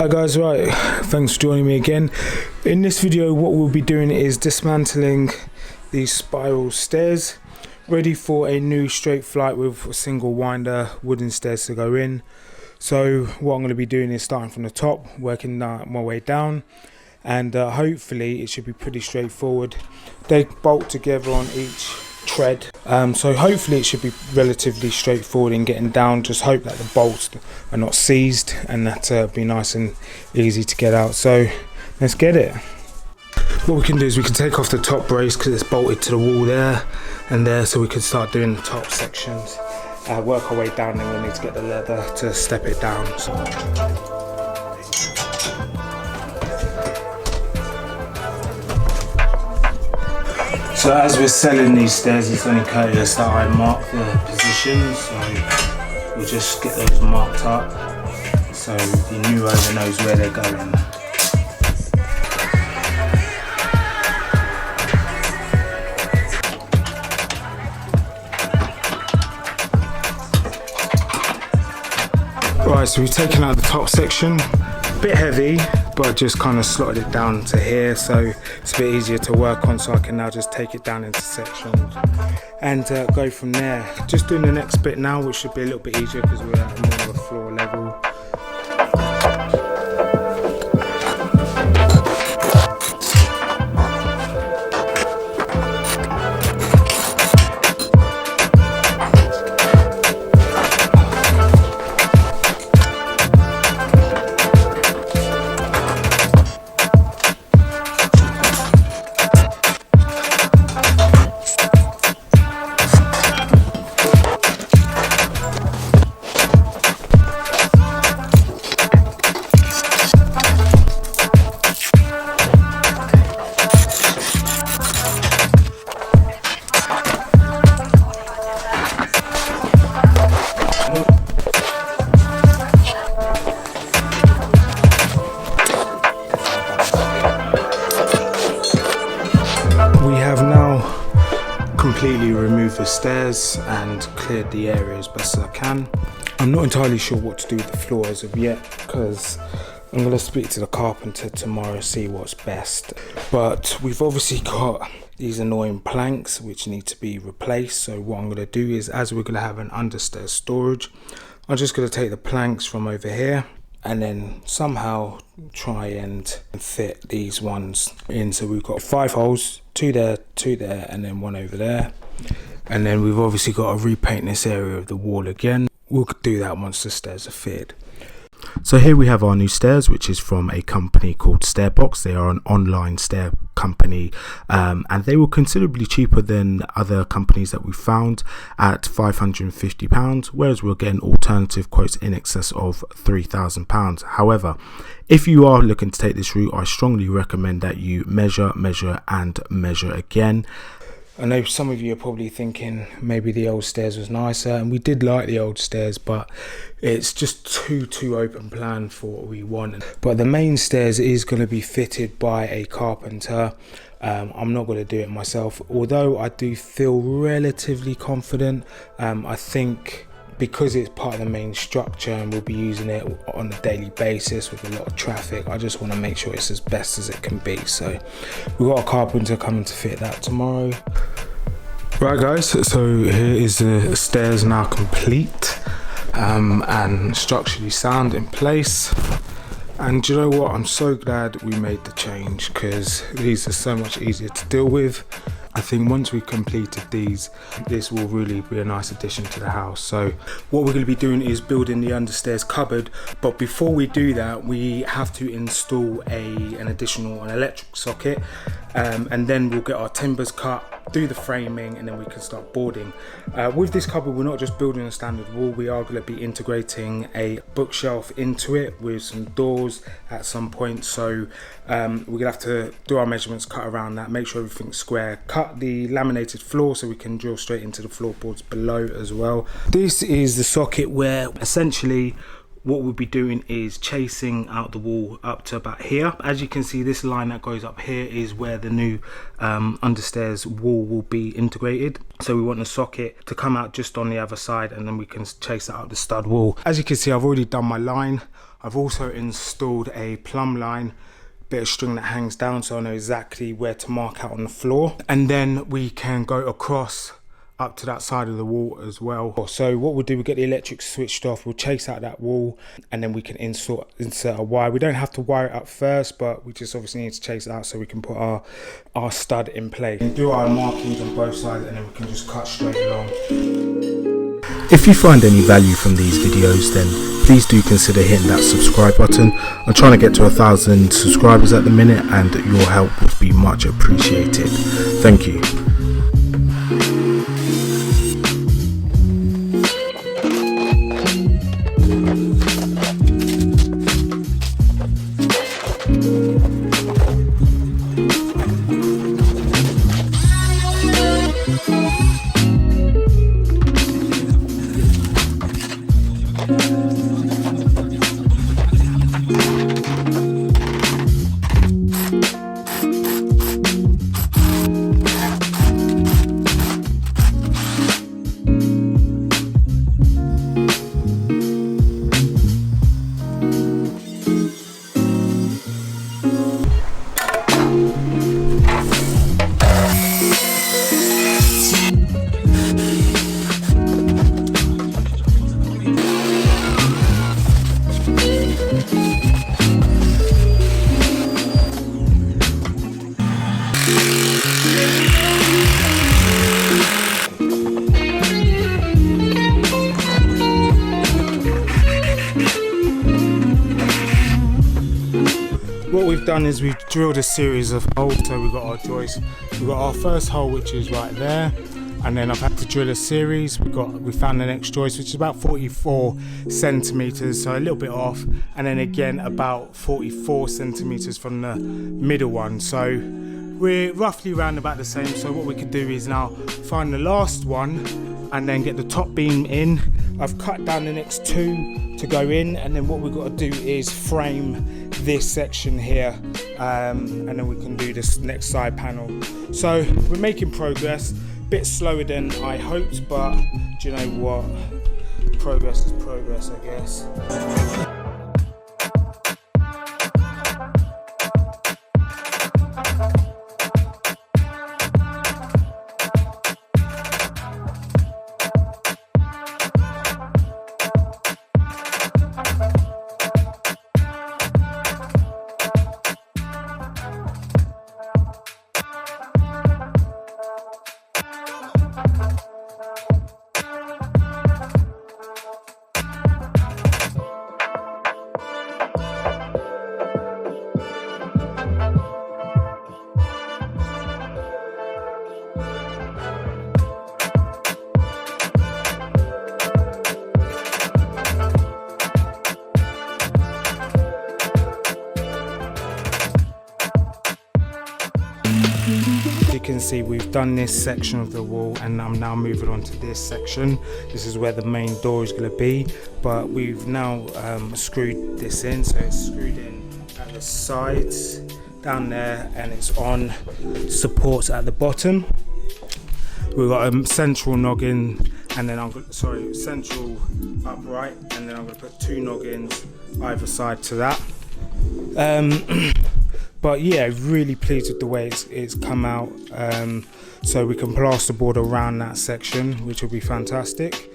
Hi guys, right, thanks for joining me again. In this video what we'll be doing is dismantling these spiral stairs, ready for a new straight flight with a single winder wooden stairs to go in. So what I'm going to be doing is starting from the top, working my way down, and hopefully it should be pretty straightforward. They bolt together on each tread, so hopefully it should be relatively straightforward in getting down. Just hope that the bolts are not seized and that be nice and easy to get out. So let's get it. What we can do is we can take off the top brace because it's bolted to the wall there and there, so we can start doing the top sections, work our way down, and we need to get the leather to step it down. So as we're selling these stairs, it's only courteous that I mark the positions, so we'll just get those marked up so the new owner knows where they're going. Right, so we've taken out the top section, a bit heavy, but just kind of slotted it down to here, so it's a bit easier to work on. So I can now just take it down into sections and go from there. Just doing the next bit now, which should be a little bit easier because we're at more of a floor level. Completely removed the stairs and cleared the area as best as I can. I'm not entirely sure what to do with the floor as of yet because I'm going to speak to the carpenter tomorrow, see what's best. But we've obviously got these annoying planks which need to be replaced. So what I'm going to do is, as we're going to have an understairs storage, I'm just going to take the planks from over here and then somehow try and fit these ones in. So we've got 5 holes, 2 there, 2 there, and then 1 over there. And then we've obviously got to repaint this area of the wall again. We'll do that once the stairs are fitted. So here we have our new stairs, which is from a company called Stair. They are an online stair company, and they were considerably cheaper than other companies that we found at £550, whereas we're getting alternative quotes in excess of £3,000. However, if you are looking to take this route, I strongly recommend that you measure and measure again. I know some of you are probably thinking maybe the old stairs was nicer, and we did like the old stairs, but it's just too open plan for what we want. But the main stairs is going to be fitted by a carpenter. I'm not going to do it myself, although I do feel relatively confident. I think because it's part of the main structure and we'll be using it on a daily basis with a lot of traffic, I just want to make sure it's as best as it can be. So we've got a carpenter coming to fit that tomorrow. Right guys, so here is the stairs now complete and structurally sound in place. And do you know what, I'm so glad we made the change because these are so much easier to deal with. I think once we've completed these, this will really be a nice addition to the house. So what we're going to be doing is building the understairs cupboard, but before we do that we have to install an electric socket, and then we'll get our timbers cut, do the framing, and then we can start boarding. With this cupboard, we're not just building a standard wall, we are going to be integrating a bookshelf into it with some doors at some point. So we're going to have to do our measurements, cut around that, make sure everything's square, cut the laminated floor so we can drill straight into the floorboards below as well. This is the socket where essentially what we'll be doing is chasing out the wall up to about here. As you can see, this line that goes up here is where the new understairs wall will be integrated. So we want the socket to come out just on the other side, and then we can chase it out the stud wall. As you can see, I've already done my line. I've also installed a plumb line, bit of string that hangs down, so I know exactly where to mark out on the floor. And then we can go across up to that side of the wall as well. So what we'll do, we'll get the electric switched off, we'll chase out that wall, and then we can insert a wire. We don't have to wire it up first, but we just obviously need to chase it out so we can put our stud in place. We can do our markings on both sides, and then we can just cut straight along. If you find any value from these videos, then please do consider hitting that subscribe button. I'm trying to get to 1,000 subscribers at the minute, and your help would be much appreciated. Thank you. What we've done is we've drilled a series of holes, so we've got our joist. We've got our first hole, which is right there, and then I've had to drill a series. We found the next joist, which is about 44 centimeters, so a little bit off, and then again about 44 centimeters from the middle one. So we're roughly around about the same. So what we could do is now find the last one and then get the top beam in. I've cut down the next two to go in, and then what we've got to do is frame this section here, and then we can do this next side panel. So we're making progress, a bit slower than I hoped, but do you know what, progress is progress, I guess. You can see we've done this section of the wall, and I'm now moving on to this section. This is where the main door is going to be, but we've now screwed this in, so it's screwed in at the sides down there, and it's on supports at the bottom. We've got a central noggin, and then central upright, and then I'm going to put two noggins either side to that. But yeah, really pleased with the way it's come out. So we can plasterboard around that section, which will be fantastic.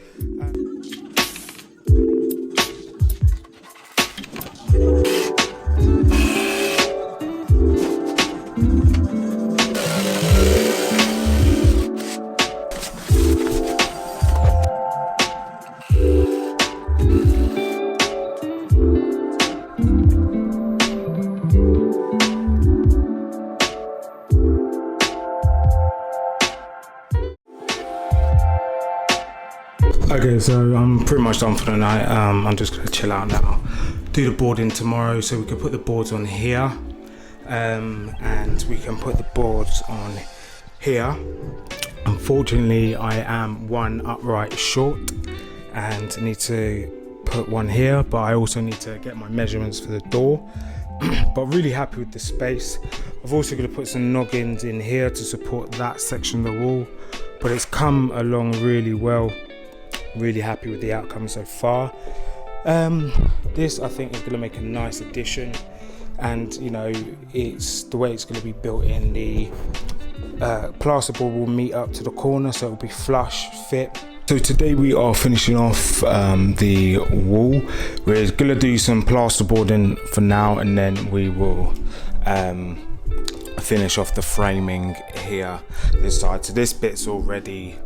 Okay, so I'm pretty much done for the night. I'm just gonna chill out now, do the boarding tomorrow, so we can put the boards on here, and we can put the boards on here. Unfortunately, I am one upright short and need to put one here, but I also need to get my measurements for the door. But really happy with the space. I've also got to put some noggins in here to support that section of the wall, but it's come along really well. Really happy with the outcome so far. This I think is going to make a nice addition, and you know, it's the way it's going to be built in. The plasterboard will meet up to the corner, so it'll be flush fit. So today we are finishing off the wall. We're going to do some plasterboarding for now, and then we will finish off the framing here this side. So this bit's all ready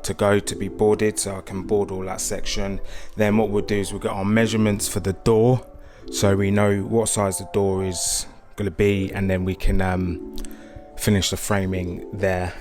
to go to be boarded, so I can board all that section. Then what we'll do is we'll get our measurements for the door, so we know what size the door is going to be, and then we can finish the framing there.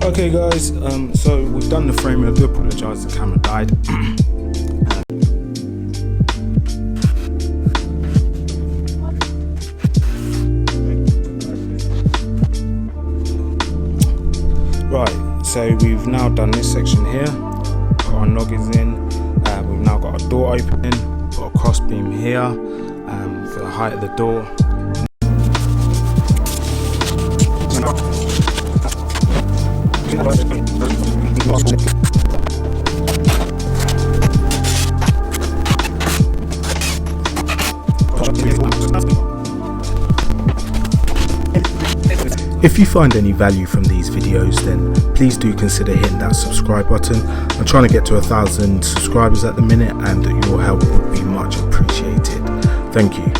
Okay guys, so we've done the framing. I do apologise, the camera died. Right, so we've now done this section here, got our noggins in, we've now got our door opening, got a cross beam here for the height of the door. If you find any value from these videos, then please do consider hitting that subscribe button. I'm trying to get to 1,000 subscribers at the minute, and your help would be much appreciated. Thank you.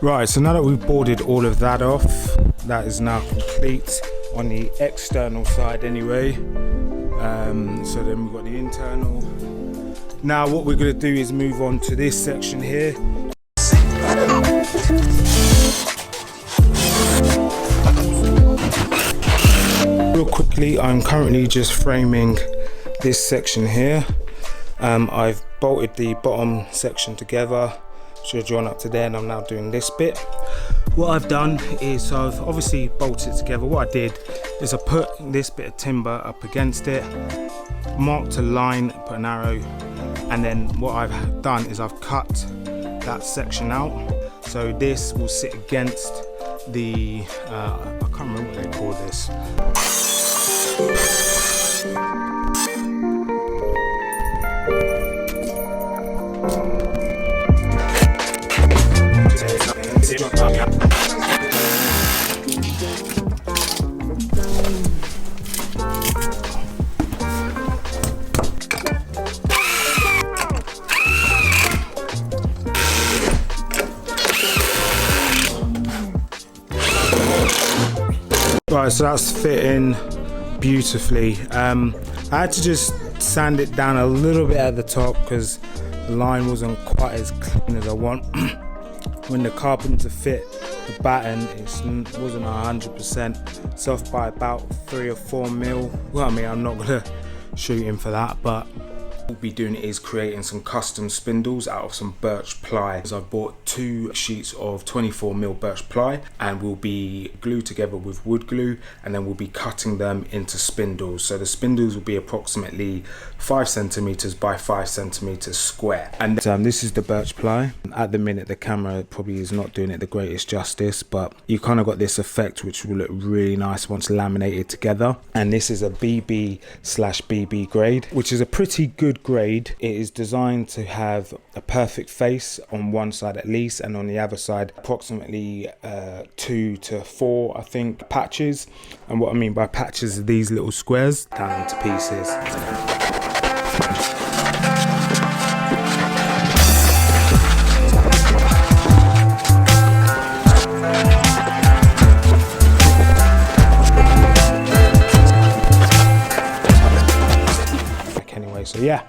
Right, so now that we've boarded all of that off, that is now complete on the external side anyway. So then we've got the internal. Now what we're going to do is move on to this section here. Real quickly, I'm currently just framing this section here. I've bolted the bottom section together, should have drawn up to there, and I'm now doing this bit. What I've done is, so I've obviously bolted it together. What I did is I put this bit of timber up against it, marked a line, put an arrow, and then what I've done is I've cut that section out, so this will sit against the I can't remember what they call this. Right, so that's fitting beautifully. I had to just sand it down a little bit at the top because the line wasn't quite as clean as I want. When the carpenter fit the batten, it wasn't 100%. It's off by about 3 or 4 mil. Well, I mean, I'm not gonna shoot him for that, but What we'll be doing is creating some custom spindles out of some birch ply. So I've bought 2 sheets of 24mm birch ply, and we'll be glued together with wood glue, and then we'll be cutting them into spindles. So the spindles will be approximately 5 centimeters by 5 centimeters square. And this is the birch ply. At the minute the camera probably is not doing it the greatest justice, but you kind of got this effect which will look really nice once laminated together. And this is a BB/BB grade, which is a pretty good grade. It is designed to have a perfect face on one side at least, and on the other side approximately 2 to 4 I think patches. And what I mean by patches are these little squares down into pieces. So yeah.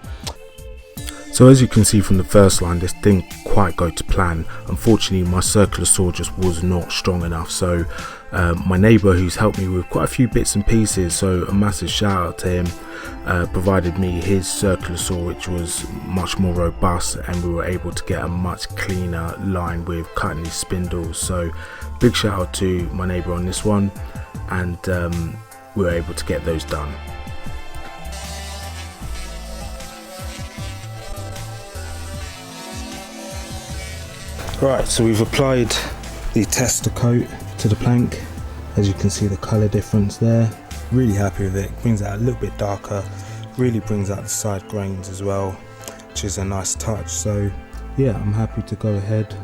So as you can see from the first line, this didn't quite go to plan. Unfortunately, my circular saw just was not strong enough. So my neighbour, who's helped me with quite a few bits and pieces, so a massive shout out to him, provided me his circular saw, which was much more robust, and we were able to get a much cleaner line with cutting these spindles. So big shout out to my neighbour on this one, and we were able to get those done. Right, so we've applied the tester coat to the plank. As you can see, the colour difference there. Really happy with it. Brings it out a little bit darker. Really brings out the side grains as well, which is a nice touch. So yeah, I'm happy to go ahead.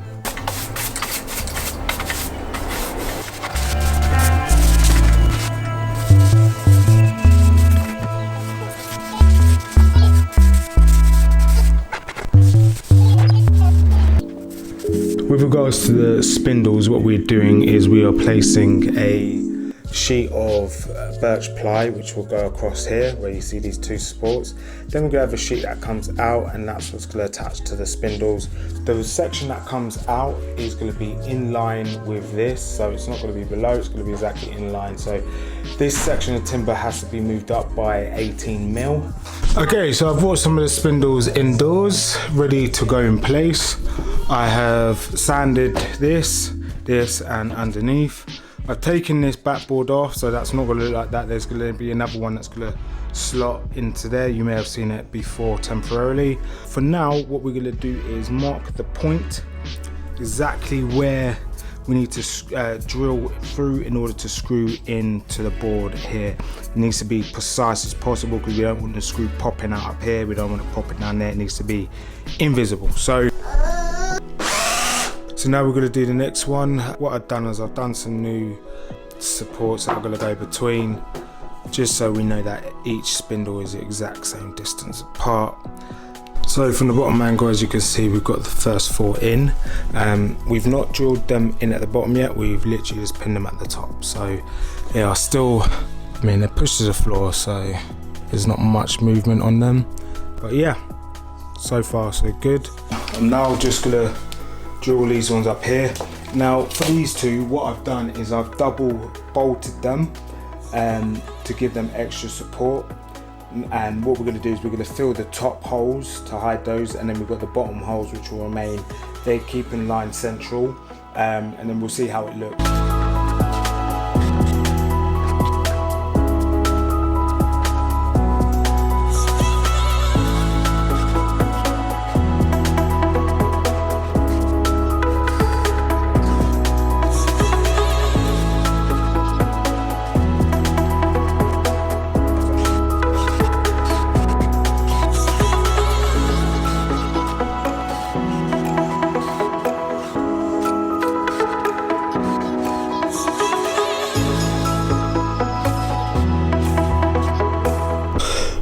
With regards to the spindles, what we're doing is we are placing a sheet of birch ply which will go across here where you see these 2 supports. Then we're going to have a sheet that comes out, and that's what's going to attach to the spindles. The section that comes out is going to be in line with this, so it's not going to be below, it's going to be exactly in line. So this section of timber has to be moved up by 18mm. Okay, so I've brought some of the spindles indoors ready to go in place. I have sanded this and underneath. I've taken this backboard off, so that's not going to look like that. There's going to be another one that's going to slot into there. You may have seen it before temporarily. For now, what we're going to do is mark the point exactly where we need to drill through in order to screw into the board here. It needs to be precise as possible because we don't want the screw popping out up here. We don't want it popping down there. It needs to be invisible. So now we're going to do the next one. What I've done is I've done some new supports that are going to go between, just so we know that each spindle is the exact same distance apart. So from the bottom angle, as you can see, we've got the first 4 in. We've not drilled them in at the bottom yet. We've literally just pinned them at the top. So they are still, I mean, they're pushed to the floor, so there's not much movement on them. But yeah, so far so good. I'm now just gonna drill these ones up here. Now for these 2, what I've done is I've double bolted them to give them extra support. And what we're going to do is we're going to fill the top holes to hide those, and then we've got the bottom holes which will remain. They keep in line central, and then we'll see how it looks.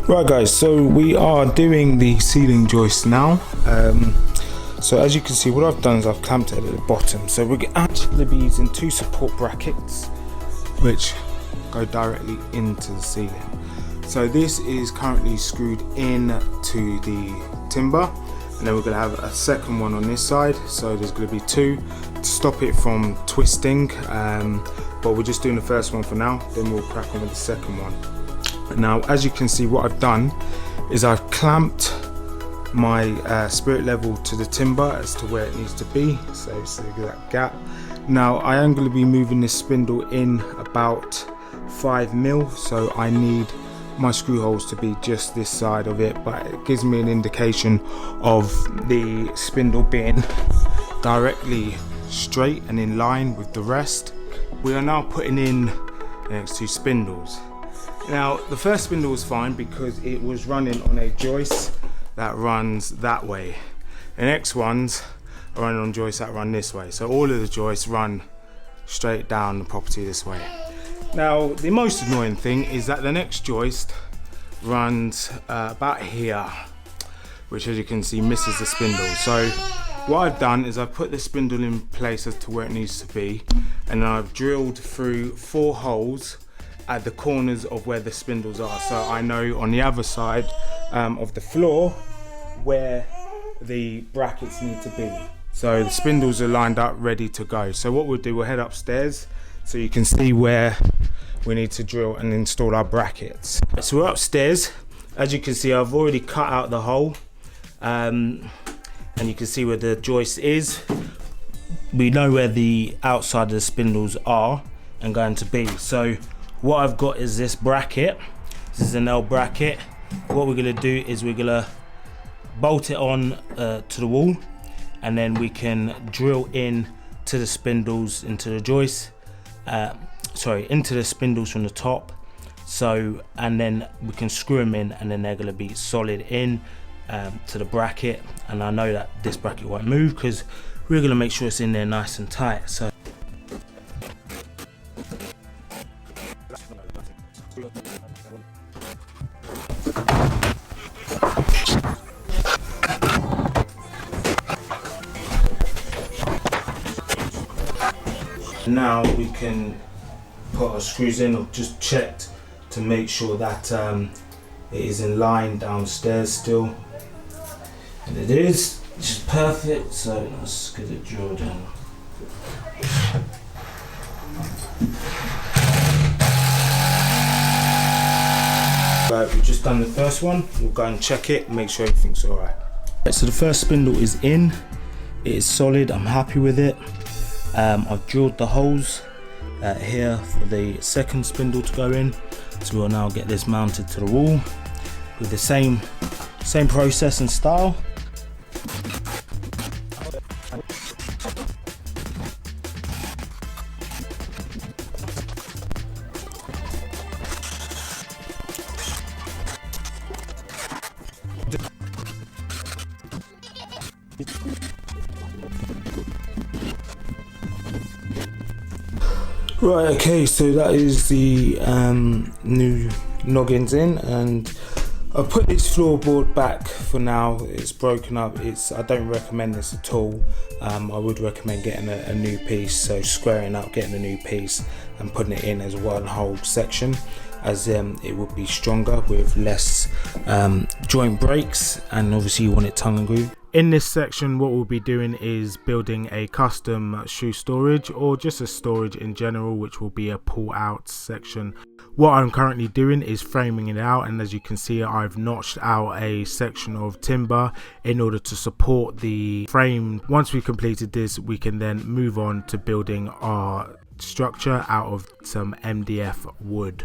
Right guys, so we are doing the ceiling joist now. So as you can see, what I've done is I've clamped it at the bottom. So we're actually be using 2 support brackets which go directly into the ceiling. So this is currently screwed in to the timber, and then we're going to have a second one on this side. So there's going to be 2 to stop it from twisting, but we're just doing the first one for now, then we'll crack on with the second one. Now as you can see, what I've done is I've clamped my spirit level to the timber as to where it needs to be, so it's the exact gap. Now I am going to be moving this spindle in about 5 mil, so I need my screw holes to be just this side of it, but it gives me an indication of the spindle being directly straight and in line with the rest. We are now putting in the next 2 spindles. Now the first spindle was fine because it was running on a joist that runs that way. The next ones are running on joists that run this way, so all of the joists run straight down the property this way. Now the most annoying thing is that the next joist runs about here, which as you can see misses the spindle. So what I've done is I've put the spindle in place as to where it needs to be, and then I've drilled through 4 holes at the corners of where the spindles are, so I know on the other side of the floor where the brackets need to be. So the spindles are lined up ready to go. So what we'll do, we'll head upstairs so you can see where we need to drill and install our brackets. So we're upstairs. As you can see, I've already cut out the hole, and you can see where the joist is. We know where the outside of the spindles are and going to be. So what I've got is this bracket. This is an L bracket. What we're gonna do is we're gonna bolt it on to the wall, and then we can drill in to the spindles into the joist. Into the spindles from the top. So, and then we can screw them in, and then they're going to be solid in to the bracket. And I know that this bracket won't move because we're going to make sure it's in there nice and tight. So now we can put our screws in. I've just checked to make sure that it is in line downstairs still, and it is, which is perfect. So let's get it drilled in. Right, we've just done the first one. We'll go and check it, make sure everything's alright. So the first spindle is in, it is solid, I'm happy with it. I've drilled the holes here for the second spindle to go in, so we'll now get this mounted to the wall with the same process and style. Right, okay, so that is the new noggins in, and I've put this floorboard back for now. It's broken up. I don't recommend this at all. I would recommend getting a new piece, so squaring up, getting a new piece and putting it in as one whole section, as it would be stronger with less joint breaks, and obviously you want it tongue and groove. In this section, what we'll be doing is building a custom shoe storage, or just a storage in general, which will be a pull out section. What I'm currently doing is framing it out, and as you can see, I've notched out a section of timber in order to support the frame. Once we've completed this, we can then move on to building our structure out of some MDF wood.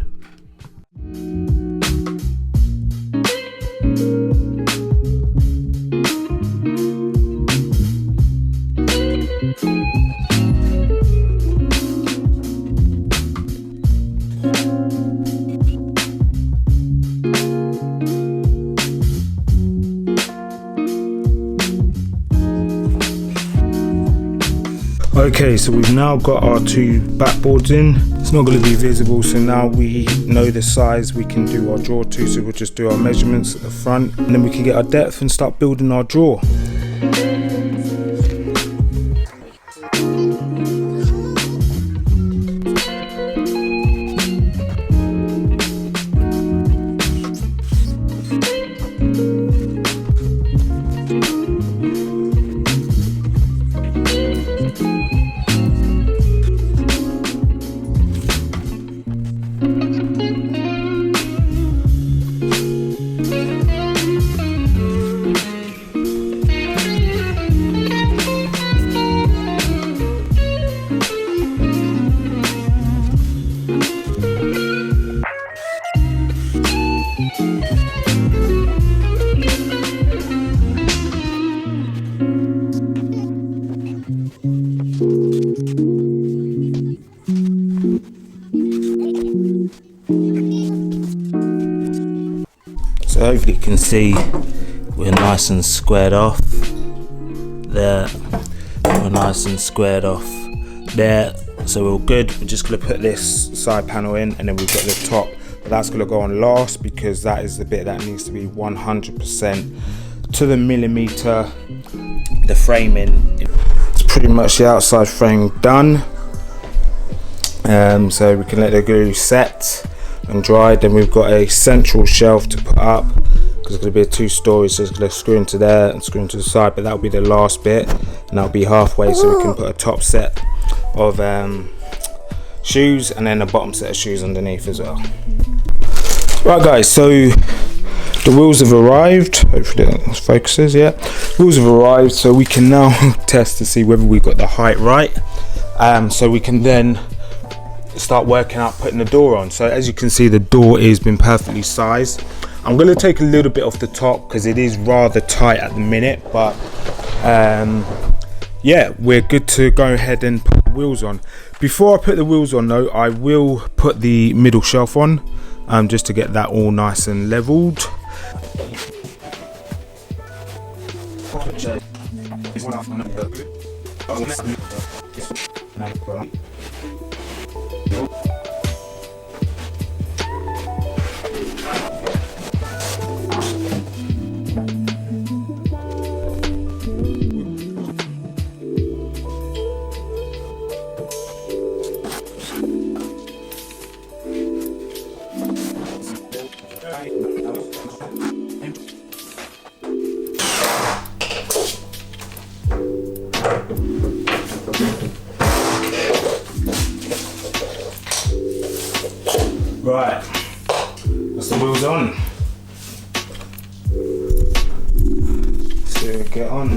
Okay, so we've now got our 2 backboards in. It's not going to be visible, so now we know the size we can do our drawer to, so we'll just do our measurements at the front, and then we can get our depth and start building our drawer. So hopefully you can see we're nice and squared off there. We're nice and squared off there, so we're all good. We're just going to put this side panel in, and then we've got the top, but that's going to go on last because that is the bit that needs to be 100% to the millimeter. The framing, it's pretty much the outside frame done, so we can let the glue set and dry. Then we've got a central shelf to put up because it's going to be a 2-story, so it's going to screw into there and screw into the side, but that'll be the last bit, and that'll be halfway, so we can put a top set of shoes and then a bottom set of shoes underneath as well. Right guys, so the wheels have arrived. Hopefully that focuses. Yeah, wheels have arrived, so we can now test to see whether we got the height right, so we can then start working out putting the door on. So as you can see, the door has been perfectly sized. I'm going to take a little bit off the top because it is rather tight at the minute, but yeah, we're good to go ahead and put the wheels on. Before I put the wheels on though, I will put the middle shelf on, just to get that all nice and leveled. Right, that's the wheels on. See we get on.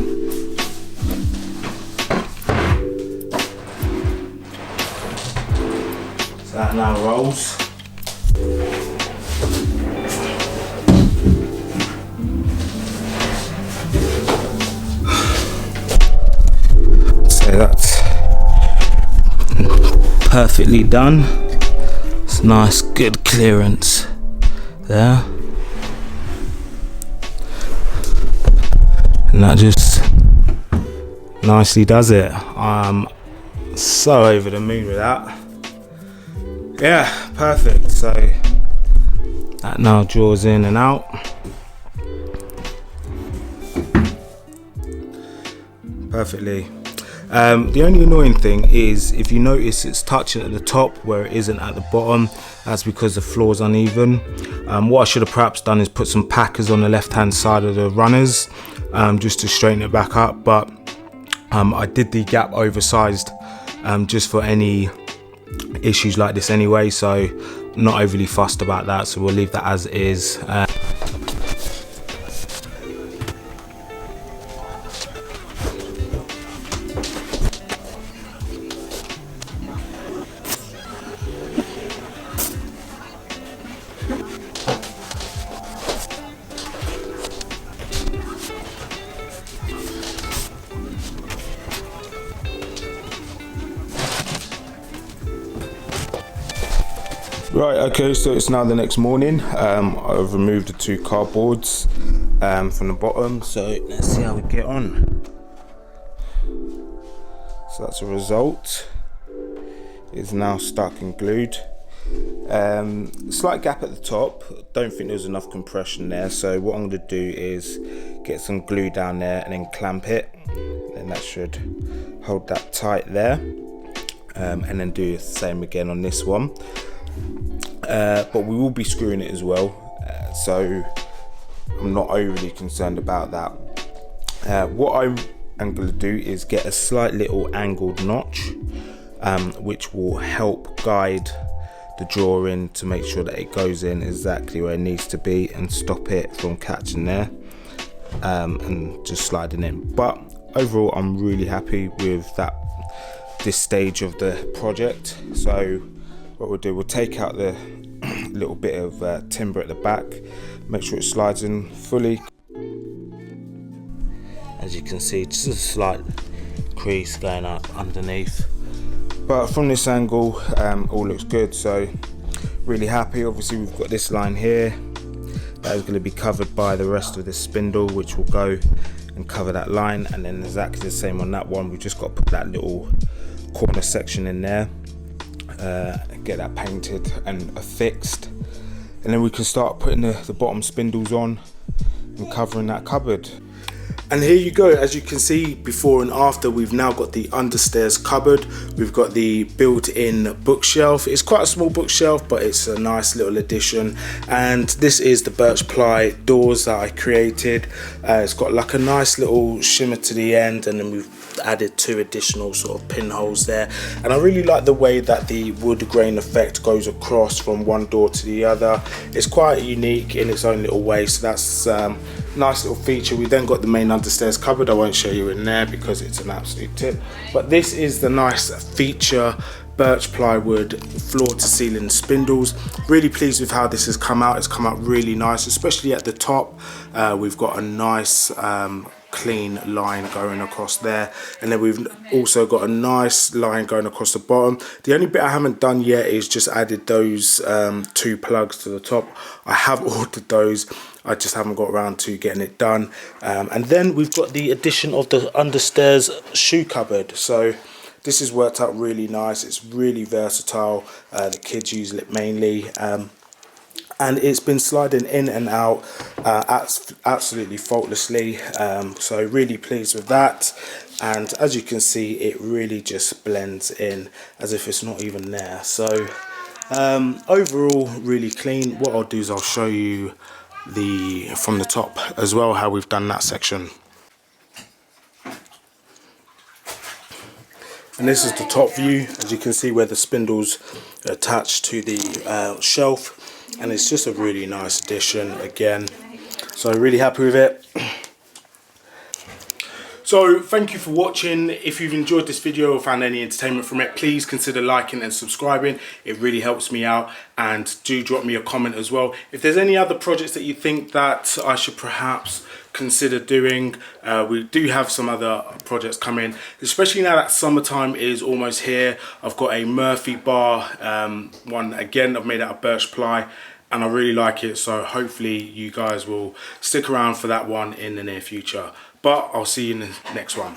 So that now rolls. So that's perfectly done. Nice, good clearance there, and that just nicely does it. I'm so over the moon with that. Yeah, perfect. So that now draws in and out. Perfectly. The only annoying thing is if you notice it's touching at the top where it isn't at the bottom. That's because the floor's uneven. What I should have perhaps done is put some packers on the left hand side of the runners, just to straighten it back up, but I did the gap oversized just for any issues like this anyway, so not overly fussed about that, so we'll leave that as is. Right, okay, so it's now the next morning. I've removed the 2 cardboards from the bottom, so let's see how we get on. So that's a result. It's now stuck and glued. Slight gap at the top. Don't think there was enough compression there, so what I'm going to do is get some glue down there and then clamp it, and that should hold that tight there, and then do the same again on this one. But we will be screwing it as well, so I'm not overly concerned about that. What I am going to do is get a slight little angled notch, which will help guide the drawing to make sure that it goes in exactly where it needs to be and stop it from catching there and just sliding in. But overall I'm really happy with this stage of the project. So what we'll do, we'll take out the little bit of timber at the back, make sure it slides in fully. As you can see, just a slight crease going up underneath, but from this angle all looks good, so really happy. Obviously we've got this line here, That is going to be covered by the rest of this spindle, which will go and cover that line, and then exactly the same on that one. We've just got to put that little corner section in there, get that painted and affixed, and then we can start putting the bottom spindles on and covering that cupboard. And here you go, as you can see before and after, we've now got the understairs cupboard. We've got the built-in bookshelf. It's quite a small bookshelf, but it's a nice little addition. And this is the birch ply doors that I created. It's got like a nice little shimmer to the end, and then we've added 2 additional sort of pinholes there. And I really like the way that the wood grain effect goes across from one door to the other. It's quite unique in its own little way, so that's nice little feature. We then got the main understairs cupboard. I won't show you in there because it's an absolute tip, but this is the nice feature birch plywood floor to ceiling spindles. Really pleased with how this has come out. It's come out really nice, especially at the top. We've got a nice clean line going across there, and then we've also got a nice line going across the bottom. The only bit I haven't done yet is just added those 2 plugs to the top. I have ordered those, I just haven't got around to getting it done. And then we've got the addition of the understairs shoe cupboard. So this has worked out really nice. It's really versatile. The kids use it mainly. And it's been sliding in and out absolutely faultlessly, so really pleased with that. And as you can see, it really just blends in as if it's not even there. So overall really clean. What I'll do is I'll show you from the top as well how we've done that section. And this is the top view, as you can see where the spindles are attached to the shelf. And it's just a really nice addition again, so really happy with it. So thank you for watching. If you've enjoyed this video or found any entertainment from it, please consider liking and subscribing. It really helps me out, and do drop me a comment as well. If there's any other projects that you think that I should perhaps consider doing, we do have some other projects coming, especially now that summertime is almost here. I've got a Murphy bar one, again I've made out of birch ply, and I really like it, so hopefully you guys will stick around for that one in the near future. But I'll see you in the next one.